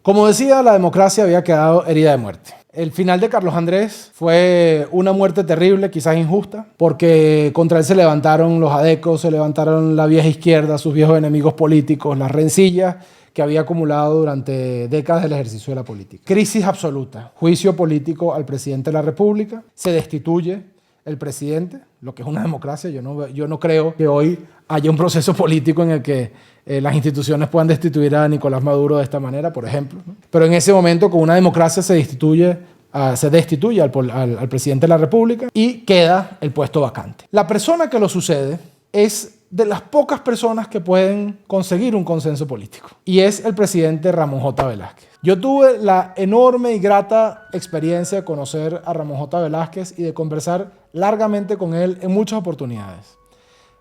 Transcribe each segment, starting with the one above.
Como decía, la democracia había quedado herida de muerte. El final de Carlos Andrés fue una muerte terrible, quizás injusta, porque contra él se levantaron los adecos, se levantaron la vieja izquierda, sus viejos enemigos políticos, las rencillas que había acumulado durante décadas del ejercicio de la política. Crisis absoluta, juicio político al presidente de la República, se destituye el presidente, lo que es una democracia. Yo no creo que hoy haya un proceso político en el que las instituciones puedan destituir a Nicolás Maduro de esta manera, por ejemplo, ¿no? Pero en ese momento, con una democracia, se destituye al presidente de la República y queda el puesto vacante. La persona que lo sucede es de las pocas personas que pueden conseguir un consenso político, y es el presidente Ramón J. Velázquez. Yo tuve la enorme y grata experiencia de conocer a Ramón J. Velázquez y de conversar largamente con él en muchas oportunidades.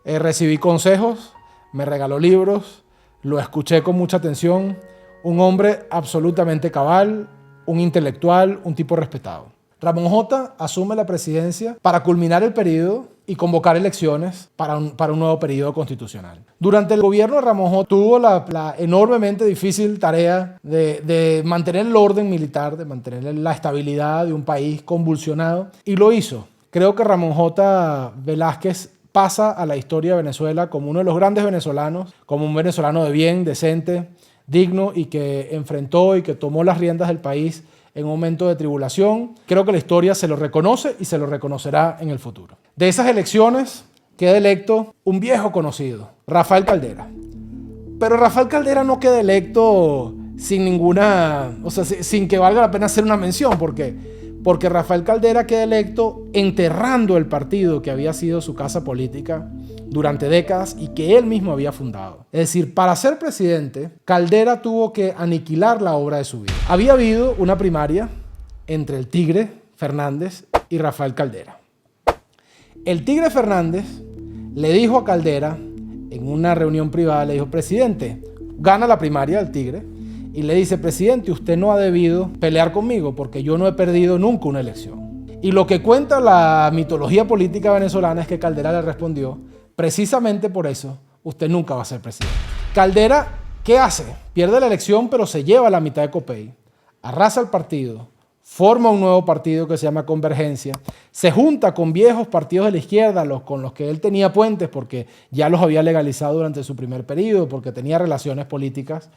Recibí consejos, me regaló libros, lo escuché con mucha atención, un hombre absolutamente cabal, un intelectual, un tipo respetado. Ramón J. asume la presidencia para culminar el periodo y convocar elecciones para un nuevo periodo constitucional. Durante el gobierno de Ramón J. tuvo la enormemente difícil tarea de mantener el orden militar, de mantener la estabilidad de un país convulsionado, y lo hizo. Creo que Ramón J. Velázquez pasa a la historia de Venezuela como uno de los grandes venezolanos, como un venezolano de bien, decente, digno, y que enfrentó y que tomó las riendas del país en un momento de tribulación. Creo que la historia se lo reconoce y se lo reconocerá en el futuro. De esas elecciones queda electo un viejo conocido, Rafael Caldera. Pero Rafael Caldera no queda electo sin que valga la pena hacer una mención, porque Rafael Caldera queda electo enterrando el partido que había sido su casa política durante décadas y que él mismo había fundado. Es decir, para ser presidente, Caldera tuvo que aniquilar la obra de su vida. Había habido una primaria entre el Tigre Fernández y Rafael Caldera. El Tigre Fernández le dijo a Caldera, en una reunión privada, le dijo: presidente, gana la primaria el Tigre, y le dice: presidente, usted no ha debido pelear conmigo porque yo no he perdido nunca una elección. Y lo que cuenta la mitología política venezolana es que Caldera le respondió: precisamente por eso, usted nunca va a ser presidente. Caldera, ¿qué hace? Pierde la elección, pero se lleva la mitad de Copey, arrasa el partido, forma un nuevo partido que se llama Convergencia, se junta con viejos partidos de la izquierda, con los que él tenía puentes porque ya los había legalizado durante su primer periodo, porque tenía relaciones políticas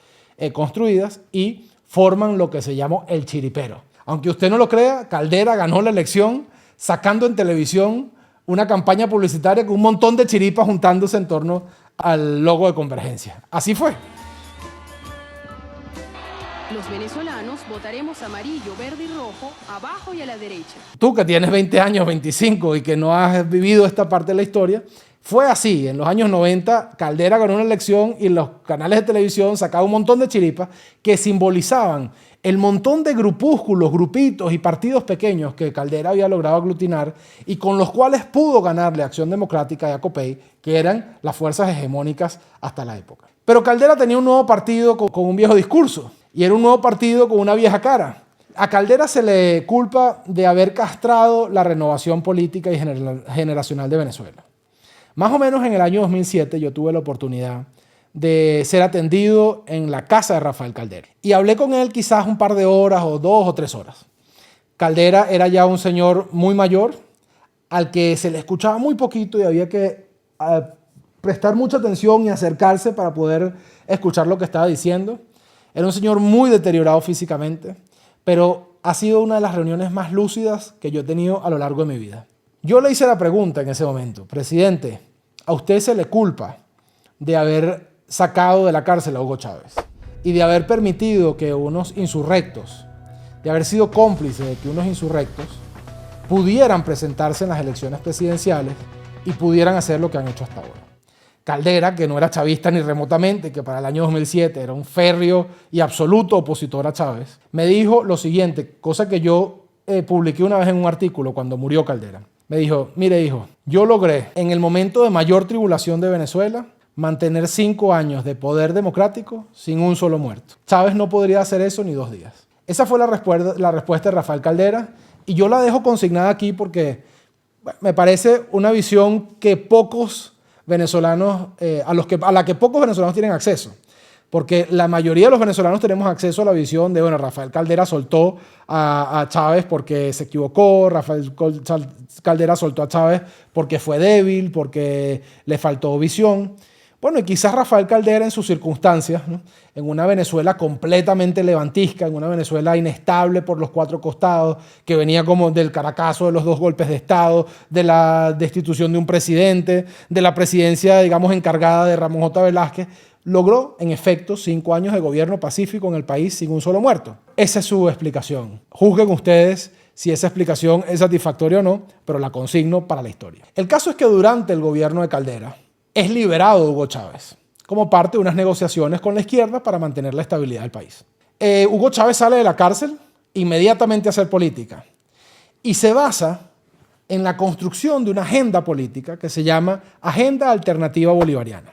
construidas, y forman lo que se llamó el Chiripero. Aunque usted no lo crea, Caldera ganó la elección sacando en televisión una campaña publicitaria con un montón de chiripas juntándose en torno al logo de Convergencia. Así fue. Los venezolanos votaremos amarillo, verde y rojo, abajo y a la derecha. Tú que tienes 20 años, 25 y que no has vivido esta parte de la historia, fue así. En los años 90, Caldera ganó una elección y los canales de televisión sacaban un montón de chiripas que simbolizaban el montón de grupúsculos, grupitos y partidos pequeños que Caldera había logrado aglutinar y con los cuales pudo ganarle a Acción Democrática y a Copey, que eran las fuerzas hegemónicas hasta la época. Pero Caldera tenía un nuevo partido con un viejo discurso, y era un nuevo partido con una vieja cara. A Caldera se le culpa de haber castrado la renovación política y generacional de Venezuela. Más o menos en el año 2007 yo tuve la oportunidad de ser atendido en la casa de Rafael Caldera. Y hablé con él quizás un par de horas o 2 o 3 horas. Caldera era ya un señor muy mayor, al que se le escuchaba muy poquito y había que prestar mucha atención y acercarse para poder escuchar lo que estaba diciendo. Era un señor muy deteriorado físicamente, pero ha sido una de las reuniones más lúcidas que yo he tenido a lo largo de mi vida. Yo le hice la pregunta en ese momento: presidente, ¿a usted se le culpa de haber sacado de la cárcel a Hugo Chávez y de haber permitido que unos insurrectos, de haber sido cómplice de que unos insurrectos pudieran presentarse en las elecciones presidenciales y pudieran hacer lo que han hecho hasta ahora? Caldera, que no era chavista ni remotamente, que para el año 2007 era un férreo y absoluto opositor a Chávez, me dijo lo siguiente, cosa que yo publiqué una vez en un artículo cuando murió Caldera. Me dijo: mire, hijo, yo logré en el momento de mayor tribulación de Venezuela mantener 5 años de poder democrático sin un solo muerto. Chávez no podría hacer eso ni 2 días. Esa fue la respuesta de Rafael Caldera, y yo la dejo consignada aquí porque me parece una visión que pocos venezolanos, a la que pocos venezolanos tienen acceso. porque la mayoría de los venezolanos tenemos acceso a la visión de, bueno, Rafael Caldera soltó a Chávez porque se equivocó, Caldera soltó a Chávez porque fue débil, porque le faltó visión. Bueno, y quizás Rafael Caldera en sus circunstancias, ¿no?, en una Venezuela completamente levantisca, en una Venezuela inestable por los cuatro costados, que venía como del Caracazo de los dos golpes de Estado, de la destitución de un presidente, de la presidencia, digamos, encargada de Ramón J. Velázquez, logró, en efecto, 5 años de gobierno pacífico en el país sin un solo muerto. Esa es su explicación. Juzguen ustedes si esa explicación es satisfactoria o no, pero la consigno para la historia. El caso es que durante el gobierno de Caldera es liberado Hugo Chávez como parte de unas negociaciones con la izquierda para mantener la estabilidad del país. Hugo Chávez sale de la cárcel inmediatamente a hacer política y se basa en la construcción de una agenda política que se llama Agenda Alternativa Bolivariana.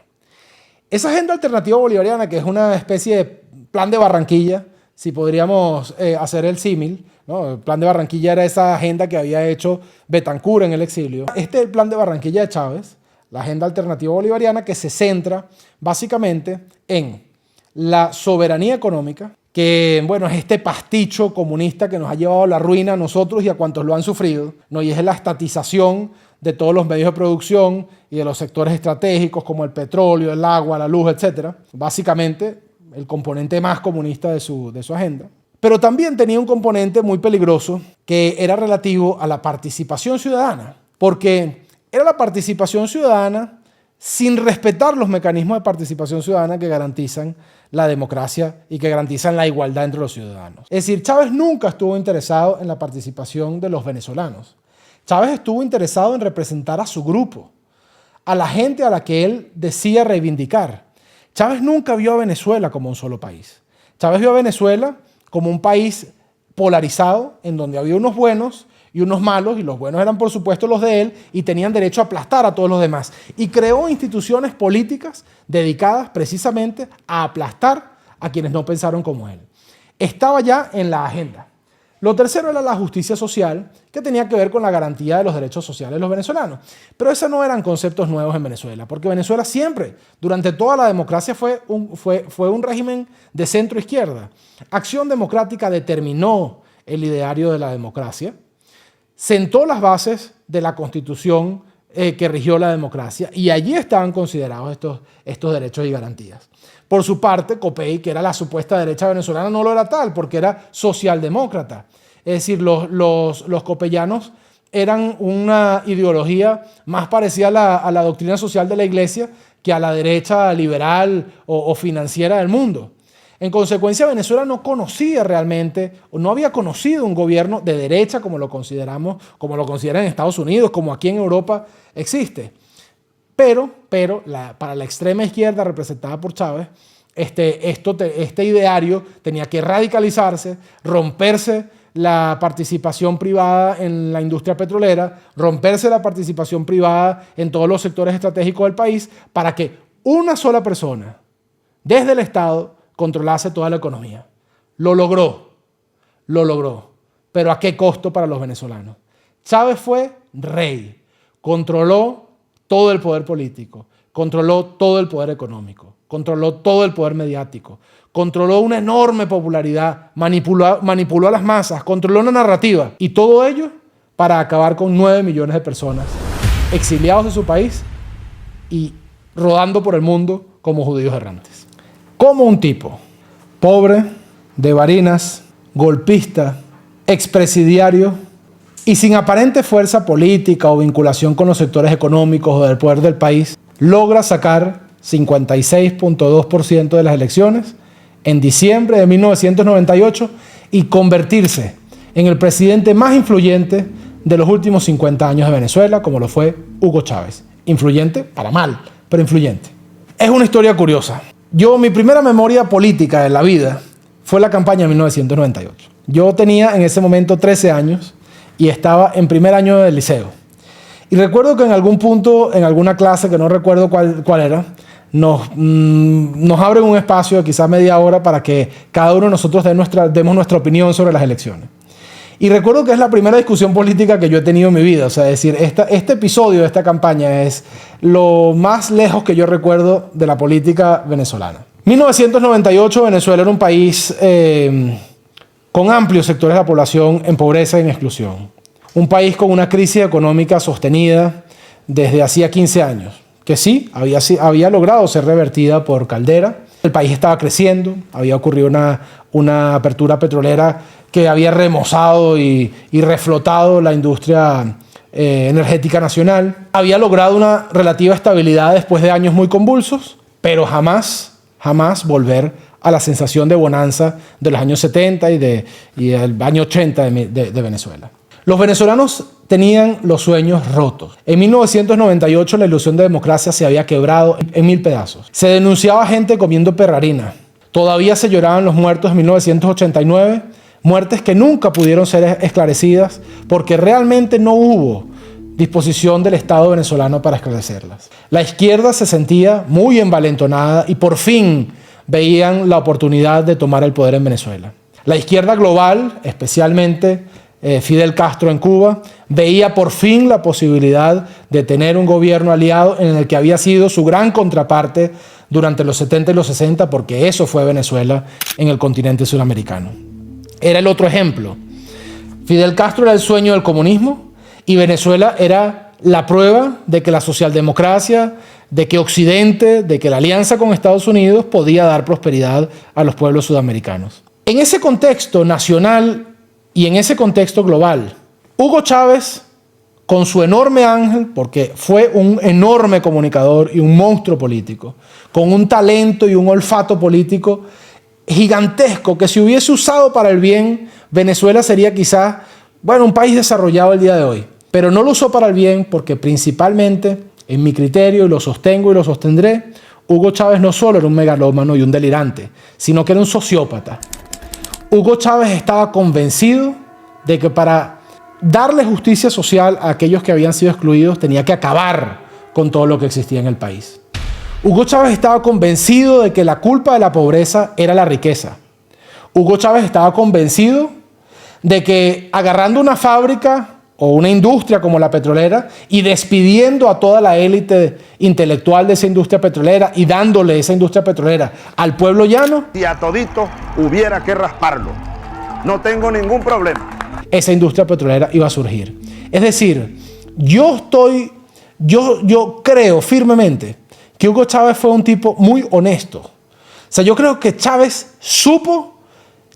Esa Agenda Alternativa Bolivariana, que es una especie de plan de Barranquilla, si podríamos hacer el símil, ¿no? El plan de Barranquilla era esa agenda que había hecho Betancur en el exilio. Este es el plan de Barranquilla de Chávez, la Agenda Alternativa Bolivariana, que se centra básicamente en la soberanía económica, que, bueno, es este pasticho comunista que nos ha llevado a la ruina a nosotros y a cuantos lo han sufrido, ¿no? Y es la estatización de todos los medios de producción y de los sectores estratégicos como el petróleo, el agua, la luz, etc. Básicamente, el componente más comunista de su agenda. Pero también tenía un componente muy peligroso que era relativo a la participación ciudadana, porque era la participación ciudadana sin respetar los mecanismos de participación ciudadana que garantizan la democracia y que garantizan la igualdad entre los ciudadanos. Es decir, Chávez nunca estuvo interesado en la participación de los venezolanos. Chávez estuvo interesado en representar a su grupo, a la gente a la que él decía reivindicar. Chávez nunca vio a Venezuela como un solo país. Chávez vio a Venezuela como un país polarizado, en donde había unos buenos y unos malos, y los buenos eran por supuesto los de él, y tenían derecho a aplastar a todos los demás. Y creó instituciones políticas dedicadas precisamente a aplastar a quienes no pensaron como él. Estaba ya en la agenda. Lo tercero era la justicia social, que tenía que ver con la garantía de los derechos sociales de los venezolanos. Pero esos no eran conceptos nuevos en Venezuela, porque Venezuela siempre, durante toda la democracia, fue un régimen de centro-izquierda. Acción Democrática determinó el ideario de la democracia, sentó las bases de la Constitución que rigió la democracia, y allí estaban considerados estos derechos y garantías. Por su parte, Copey, que era la supuesta derecha venezolana, no lo era tal, porque era socialdemócrata. Es decir, los copellanos eran una ideología más parecida a la doctrina social de la Iglesia que a la derecha liberal o financiera del mundo. En consecuencia, Venezuela no conocía realmente, o no había conocido un gobierno de derecha como lo consideramos, como lo consideran en Estados Unidos, como aquí en Europa existe. Pero para la extrema izquierda representada por Chávez, este ideario tenía que radicalizarse, romperse la participación privada en la industria petrolera, romperse la participación privada en todos los sectores estratégicos del país, para que una sola persona, desde el Estado, controlase toda la economía. Lo logró, pero ¿a qué costo para los venezolanos? Chávez fue rey, controló todo el poder político, controló todo el poder económico, controló todo el poder mediático, controló una enorme popularidad, manipuló a las masas, controló una narrativa, y todo ello para acabar con 9 millones de personas exiliados de su país y rodando por el mundo como judíos errantes. Como un tipo pobre, de Barinas, golpista, expresidiario y sin aparente fuerza política o vinculación con los sectores económicos o del poder del país, logra sacar 56.2% de las elecciones en diciembre de 1998 y convertirse en el presidente más influyente de los últimos 50 años de Venezuela, como lo fue Hugo Chávez. Influyente, para mal, pero influyente. Es una historia curiosa. Mi primera memoria política de la vida fue la campaña de 1998. Yo tenía en ese momento 13 años y estaba en primer año del liceo. Y recuerdo que en algún punto, en alguna clase, que no recuerdo cuál era, nos abren un espacio de quizás media hora para que cada uno de nosotros demos nuestra opinión sobre las elecciones. Y recuerdo que es la primera discusión política que yo he tenido en mi vida. O sea, es decir, este episodio de esta campaña es lo más lejos que yo recuerdo de la política venezolana. 1998 Venezuela era un país con amplios sectores de la población en pobreza y en exclusión. Un país con una crisis económica sostenida desde hacía 15 años, que sí, había logrado ser revertida por Caldera. El país estaba creciendo, había ocurrido una apertura petrolera que había remozado y reflotado la industria energética nacional. Había logrado una relativa estabilidad después de años muy convulsos, pero jamás volver a la sensación de bonanza de los años 70 y del año 80 de Venezuela. Los venezolanos tenían los sueños rotos. En 1998 la ilusión de democracia se había quebrado en 1000 pedazos. Se denunciaba gente comiendo perrarina. Todavía se lloraban los muertos de 1989, muertes que nunca pudieron ser esclarecidas porque realmente no hubo disposición del Estado venezolano para esclarecerlas. La izquierda se sentía muy envalentonada y por fin veían la oportunidad de tomar el poder en Venezuela. La izquierda global, especialmente Fidel Castro en Cuba, veía por fin la posibilidad de tener un gobierno aliado en el que había sido su gran contraparte durante los 70 y los 60, porque eso fue Venezuela en el continente sudamericano. Era el otro ejemplo. Fidel Castro era el sueño del comunismo y Venezuela era la prueba de que la socialdemocracia, de que Occidente, de que la alianza con Estados Unidos podía dar prosperidad a los pueblos sudamericanos. En ese contexto nacional y en ese contexto global, Hugo Chávez, con su enorme ángel, porque fue un enorme comunicador y un monstruo político, con un talento y un olfato político gigantesco que si hubiese usado para el bien, Venezuela sería quizás, un país desarrollado el día de hoy. Pero no lo usó para el bien porque principalmente, en mi criterio, y lo sostengo y lo sostendré, Hugo Chávez no solo era un megalómano y un delirante, sino que era un sociópata. Hugo Chávez estaba convencido de que para darle justicia social a aquellos que habían sido excluidos tenía que acabar con todo lo que existía en el país. Hugo Chávez estaba convencido de que la culpa de la pobreza era la riqueza. Hugo Chávez estaba convencido de que agarrando una fábrica o una industria como la petrolera y despidiendo a toda la élite intelectual de esa industria petrolera y dándole esa industria petrolera al pueblo llano, y a todito hubiera que rasparlo. No tengo ningún problema. Esa industria petrolera iba a surgir. Es decir, yo creo firmemente que Hugo Chávez fue un tipo muy honesto. O sea, yo creo que Chávez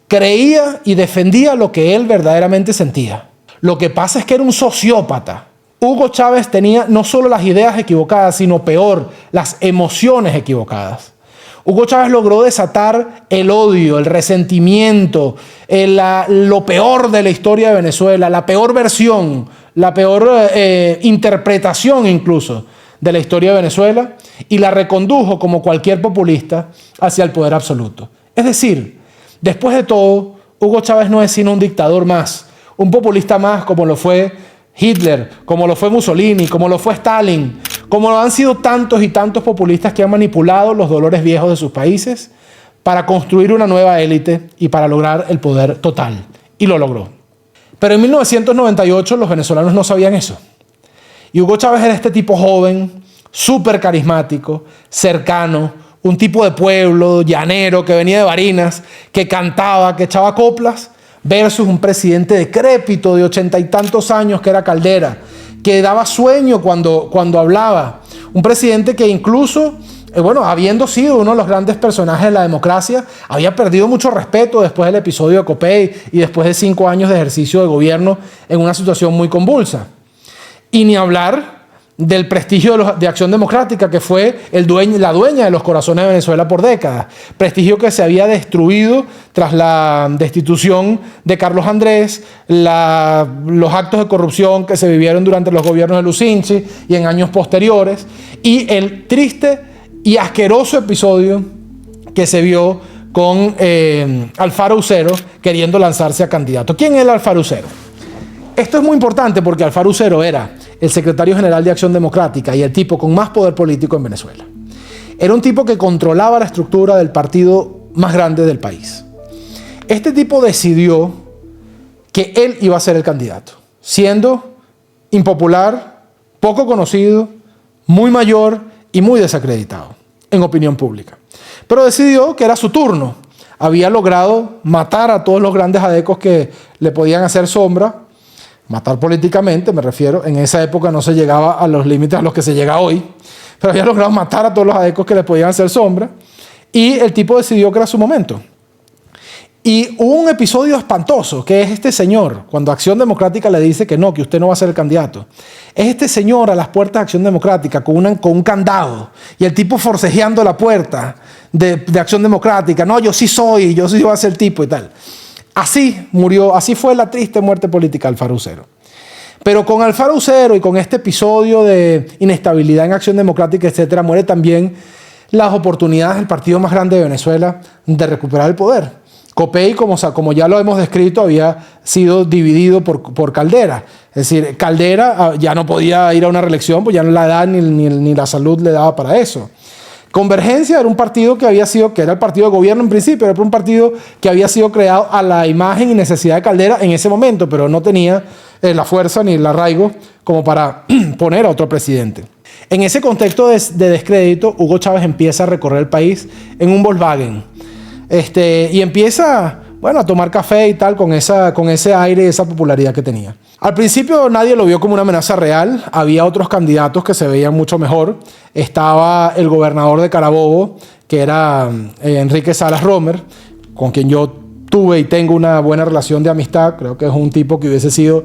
creía y defendía lo que él verdaderamente sentía. Lo que pasa es que era un sociópata. Hugo Chávez tenía no solo las ideas equivocadas, sino peor, las emociones equivocadas. Hugo Chávez logró desatar el odio, el resentimiento, lo peor de la historia de Venezuela, la peor versión, la peor interpretación incluso de la historia de Venezuela y la recondujo como cualquier populista hacia el poder absoluto. Es decir, después de todo, Hugo Chávez no es sino un dictador más, un populista más como lo fue Hitler, como lo fue Mussolini, como lo fue Stalin, como lo han sido tantos y tantos populistas que han manipulado los dolores viejos de sus países para construir una nueva élite y para lograr el poder total. Y lo logró. Pero en 1998 los venezolanos no sabían eso. Y Hugo Chávez era este tipo joven, súper carismático, cercano, un tipo de pueblo, llanero, que venía de Barinas, que cantaba, que echaba coplas, versus un presidente decrépito de 80 y tantos años que era Caldera, que daba sueño cuando hablaba. Un presidente que incluso, habiendo sido uno de los grandes personajes de la democracia, había perdido mucho respeto después del episodio de Copey y después de 5 años de ejercicio de gobierno en una situación muy convulsa. Y ni hablar del prestigio de Acción Democrática, que fue la dueña de los corazones de Venezuela por décadas. Prestigio que se había destruido tras la destitución de Carlos Andrés, los actos de corrupción que se vivieron durante los gobiernos de Lucinchi y en años posteriores, y el triste y asqueroso episodio que se vio con Alfaro Usero queriendo lanzarse a candidato. ¿Quién era Alfaro Usero? Esto es muy importante porque Alfaro Usero era el secretario general de Acción Democrática y el tipo con más poder político en Venezuela. Era un tipo que controlaba la estructura del partido más grande del país. Este tipo decidió que él iba a ser el candidato, siendo impopular, poco conocido, muy mayor y muy desacreditado en opinión pública. pero decidió que era su turno. Había logrado matar a todos los grandes adecos que le podían hacer sombra, matar políticamente, me refiero. En esa época no se llegaba a los límites a los que se llega hoy, pero había logrado matar a todos los adecos que le podían hacer sombra, y el tipo decidió que era su momento. Y hubo un episodio espantoso, que es este señor, cuando Acción Democrática le dice que no, que usted no va a ser el candidato. Es este señor a las puertas de Acción Democrática con un candado, y el tipo forcejeando la puerta de Acción Democrática. No, yo sí voy a ser el tipo y tal. Así murió, así fue la triste muerte política de Alfaro Usero. Pero con Alfaro Usero y con este episodio de inestabilidad en Acción Democrática, etcétera, muere también las oportunidades del partido más grande de Venezuela de recuperar el poder. Copey, como ya lo hemos descrito, había sido dividido por Caldera. Es decir, Caldera ya no podía ir a una reelección, pues ya no la edad ni la salud le daba para eso. Convergencia era un partido que era el partido de gobierno en principio, era un partido que había sido creado a la imagen y necesidad de Caldera en ese momento, pero no tenía la fuerza ni el arraigo como para poner a otro presidente. En ese contexto de descrédito, Hugo Chávez empieza a recorrer el país en un Volkswagen. Y empieza, a tomar café y tal con ese aire y esa popularidad que tenía. Al principio nadie lo vio como una amenaza real. Había otros candidatos que se veían mucho mejor. Estaba el gobernador de Carabobo, que era Enrique Salas Romer, con quien yo tuve y tengo una buena relación de amistad. Creo que es un tipo que hubiese sido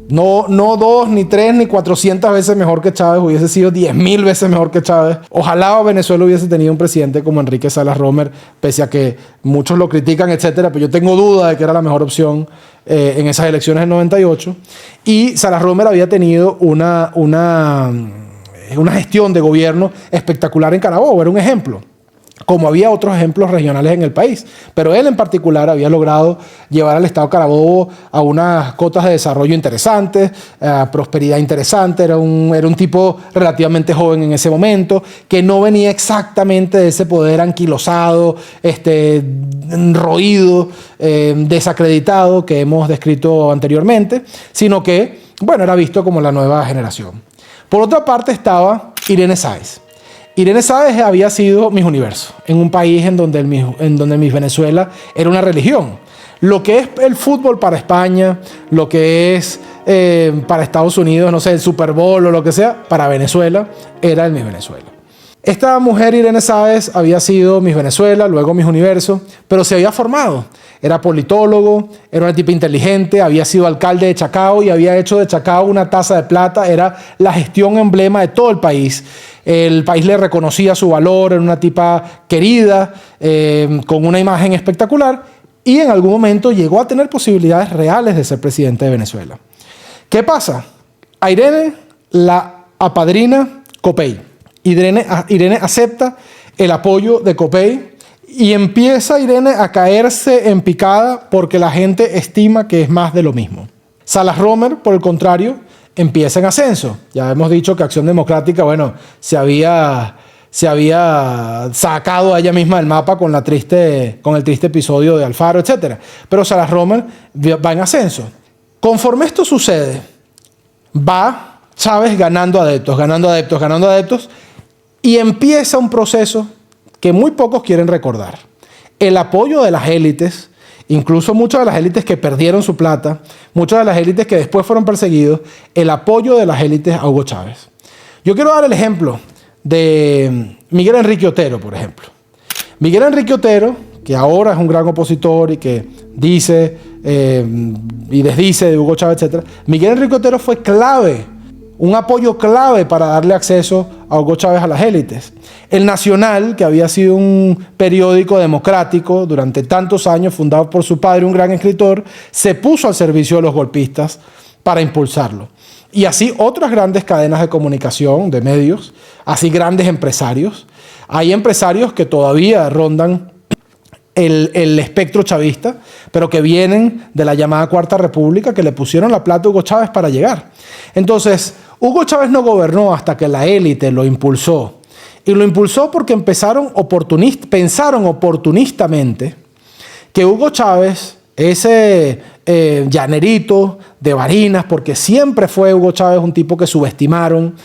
no 2, ni 3, ni 400 veces mejor que Chávez, hubiese sido 10.000 veces mejor que Chávez. Ojalá Venezuela hubiese tenido un presidente como Enrique Salas Romer, pese a que muchos lo critican, etcétera, pero yo tengo duda de que era la mejor opción en esas elecciones del 98. Y Salas Romer había tenido una gestión de gobierno espectacular en Carabobo, era un ejemplo, como había otros ejemplos regionales en el país. Pero él en particular había logrado llevar al Estado Carabobo a unas cotas de desarrollo interesantes, a prosperidad interesante. Era un tipo relativamente joven en ese momento, que no venía exactamente de ese poder anquilosado, roído, desacreditado que hemos descrito anteriormente, sino que, era visto como la nueva generación. Por otra parte estaba Irene Sáez. Irene Sáez había sido Miss Universo, en un país en donde Miss Venezuela era una religión. Lo que es el fútbol para España, lo que es para Estados Unidos, no sé, el Super Bowl o lo que sea, para Venezuela era el Miss Venezuela. Esta mujer, Irene Sáez, había sido Miss Venezuela, luego Miss Universo, pero se había formado. Era politólogo, era una tipa inteligente, había sido alcalde de Chacao y había hecho de Chacao una taza de plata. Era la gestión emblema de todo el país. El país le reconocía su valor, era una tipa querida, con una imagen espectacular, y en algún momento llegó a tener posibilidades reales de ser presidente de Venezuela. ¿Qué pasa? A Irene la apadrina Copey. Irene acepta el apoyo de Copey y empieza Irene a caerse en picada porque la gente estima que es más de lo mismo. Salas Romer, por el contrario, empieza en ascenso. Ya hemos dicho que Acción Democrática, se había sacado a ella misma del mapa con el triste episodio de Alfaro, etc. Pero Salas Romer va en ascenso. Conforme esto sucede, va Chávez ganando adeptos, y empieza un proceso que muy pocos quieren recordar. El apoyo de las élites, incluso muchas de las élites que perdieron su plata, muchas de las élites que después fueron perseguidos, el apoyo de las élites a Hugo Chávez. Yo quiero dar el ejemplo de Miguel Enrique Otero, por ejemplo. Miguel Enrique Otero, que ahora es un gran opositor y que dice y desdice de Hugo Chávez, etc. Miguel Enrique Otero fue clave, un apoyo clave para darle acceso a Hugo Chávez a las élites. El Nacional, que había sido un periódico democrático durante tantos años, fundado por su padre, un gran escritor, se puso al servicio de los golpistas para impulsarlo. Y así otras grandes cadenas de comunicación, de medios, así grandes empresarios. Hay empresarios que todavía rondan el espectro chavista, pero que vienen de la llamada Cuarta República, que le pusieron la plata a Hugo Chávez para llegar. Entonces, Hugo Chávez no gobernó hasta que la élite lo impulsó. Y lo impulsó porque pensaron oportunistamente que Hugo Chávez ese llanerito de Barinas, porque siempre fue Hugo Chávez un tipo que subestimaron,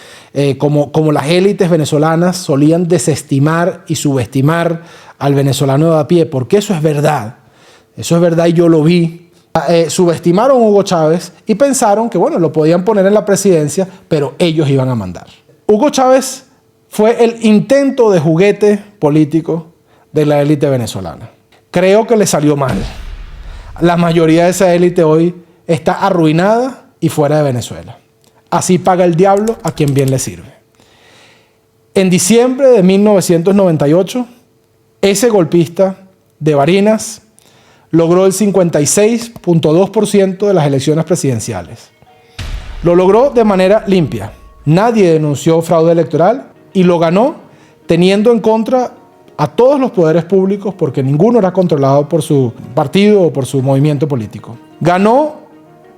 como las élites venezolanas solían desestimar y subestimar al venezolano de a pie, porque eso es verdad y yo lo vi. Subestimaron a Hugo Chávez y pensaron que, bueno, lo podían poner en la presidencia, pero ellos iban a mandar. Hugo Chávez fue el intento de juguete político de la élite venezolana. Creo que le salió mal. La mayoría de esa élite hoy está arruinada y fuera de Venezuela. Así paga el diablo a quien bien le sirve. En diciembre de 1998, ese golpista de Barinas logró el 56.2% de las elecciones presidenciales. Lo logró de manera limpia. Nadie denunció fraude electoral y lo ganó teniendo en contra a todos los poderes públicos, porque ninguno era controlado por su partido o por su movimiento político. Ganó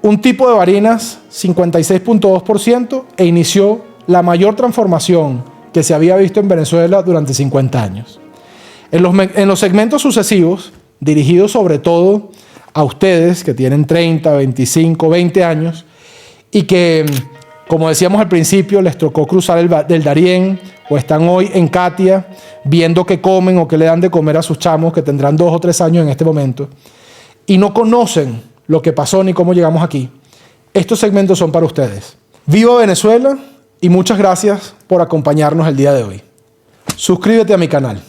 un tipo de Barinas 56.2% e inició la mayor transformación que se había visto en Venezuela durante 50 años. En los segmentos sucesivos, dirigidos sobre todo a ustedes que tienen 30, 25, 20 años y que, como decíamos al principio, les tocó cruzar el Darién o están hoy en Catia viendo qué comen o qué le dan de comer a sus chamos que tendrán 2 o 3 años en este momento y no conocen lo que pasó ni cómo llegamos aquí. Estos segmentos son para ustedes. ¡Viva Venezuela! Y muchas gracias por acompañarnos el día de hoy. Suscríbete a mi canal.